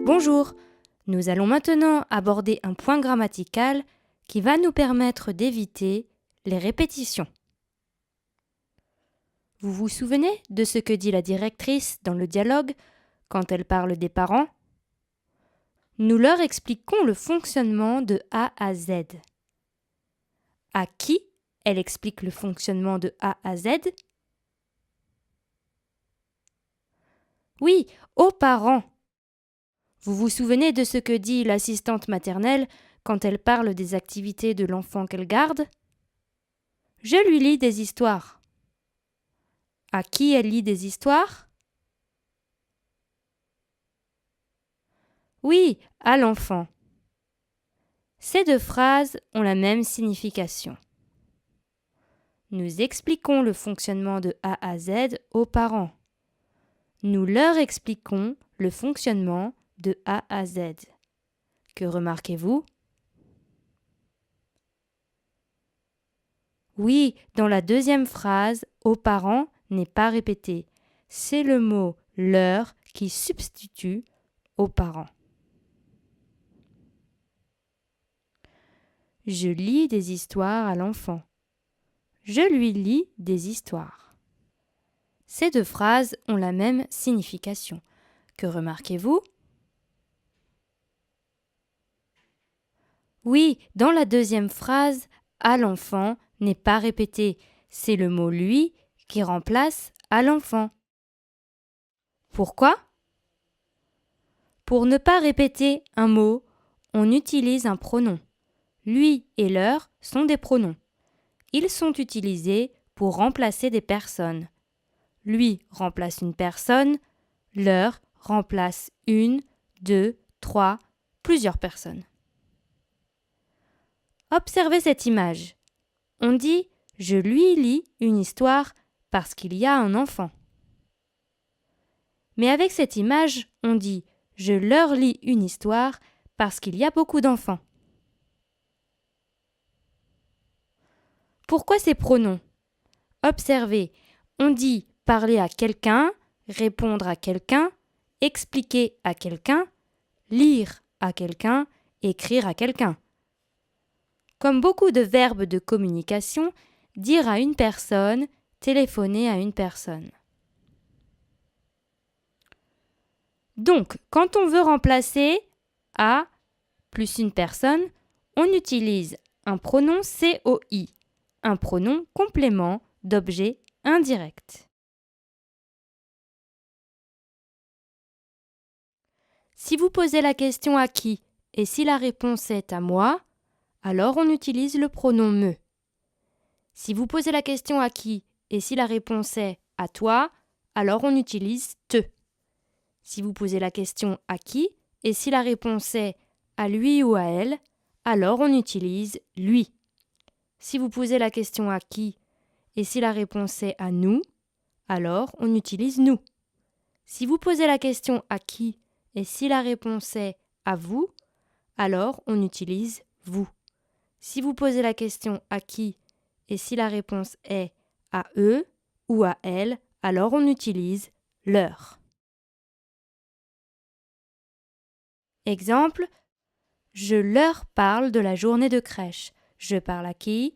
Bonjour, nous allons maintenant aborder un point grammatical qui va nous permettre d'éviter les répétitions. Vous vous souvenez de ce que dit la directrice dans le dialogue quand elle parle des parents? Nous leur expliquons le fonctionnement de A à Z. À qui elle explique le fonctionnement de A à Z? Oui, aux parents. Vous vous souvenez de ce que dit l'assistante maternelle quand elle parle des activités de l'enfant qu'elle garde? Je lui lis des histoires. À qui elle lit des histoires? Oui, à l'enfant. Ces deux phrases ont la même signification. Nous expliquons le fonctionnement de A à Z aux parents. Nous leur expliquons le fonctionnement de A à Z. Que remarquez-vous? Oui, dans la deuxième phrase, aux parents n'est pas répété. C'est le mot leur qui substitue aux parents. Je lis des histoires à l'enfant. Je lui lis des histoires. Ces deux phrases ont la même signification. Que remarquez-vous? Oui, dans la deuxième phrase, à l'enfant n'est pas répété. C'est le mot lui qui remplace à l'enfant. Pourquoi? Pour ne pas répéter un mot, on utilise un pronom. Lui et leur sont des pronoms. Ils sont utilisés pour remplacer des personnes. Lui remplace une personne, leur remplace une, deux, trois, plusieurs personnes. Observez cette image. On dit « je lui lis une histoire parce qu'il y a un enfant ». Mais avec cette image, on dit « je leur lis une histoire parce qu'il y a beaucoup d'enfants ». Pourquoi ces pronoms? Observez, on dit parler à quelqu'un, répondre à quelqu'un, expliquer à quelqu'un, lire à quelqu'un, écrire à quelqu'un. Comme beaucoup de verbes de communication, dire à une personne, téléphoner à une personne. Donc, quand on veut remplacer à plus une personne, on utilise un pronom COI, un pronom complément d'objet indirect. Si vous posez la question à qui et si la réponse est à moi, alors on utilise le pronom me. Si vous posez la question à qui et si la réponse est à toi, alors on utilise te. Si vous posez la question à qui et si la réponse est à lui ou à elle, alors on utilise lui. Si vous posez la question à qui et si la réponse est à nous, alors on utilise nous. Si vous posez la question à qui et si la réponse est à vous, alors on utilise vous. Si vous posez la question à qui et si la réponse est à eux ou à elles, alors on utilise leur. Exemple, je leur parle de la journée de crèche. Je parle à qui?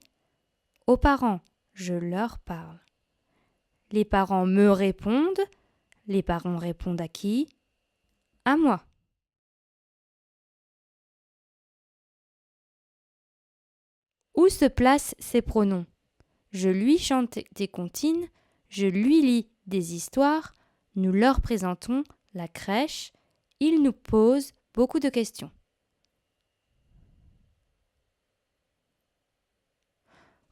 Aux parents. Je leur parle. Les parents me répondent. Les parents répondent à qui? À moi. Où se placent ces pronoms? Je lui chante des comptines, je lui lis des histoires, nous leur présentons la crèche, ils nous posent beaucoup de questions.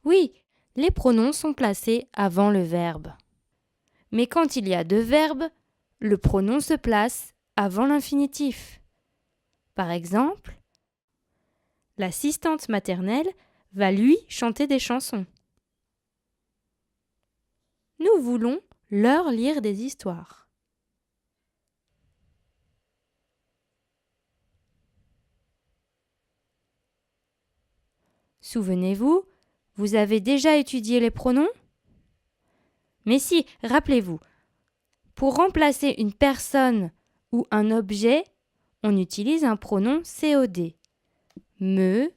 Oui, les pronoms sont placés avant le verbe. Mais quand il y a deux verbes, le pronom se place avant l'infinitif. Par exemple, l'assistante maternelle va lui chanter des chansons. Nous voulons leur lire des histoires. Souvenez-vous, vous avez déjà étudié les pronoms? Mais si, rappelez-vous, pour remplacer une personne ou un objet, on utilise un pronom COD. Me,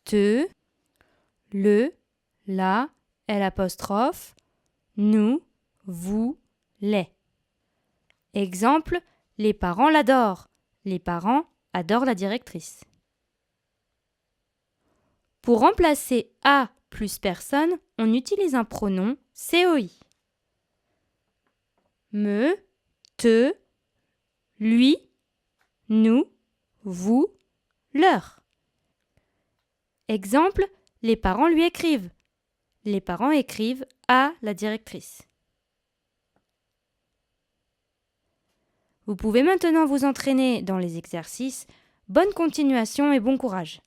te, le, la, l'apostrophe, nous, vous, les. Exemple, les parents l'adorent. Les parents adorent la directrice. Pour remplacer a plus personne, on utilise un pronom COI. Me, te, lui, nous, vous, leur. Exemple, les parents lui écrivent. Les parents écrivent à la directrice. Vous pouvez maintenant vous entraîner dans les exercices. Bonne continuation et bon courage.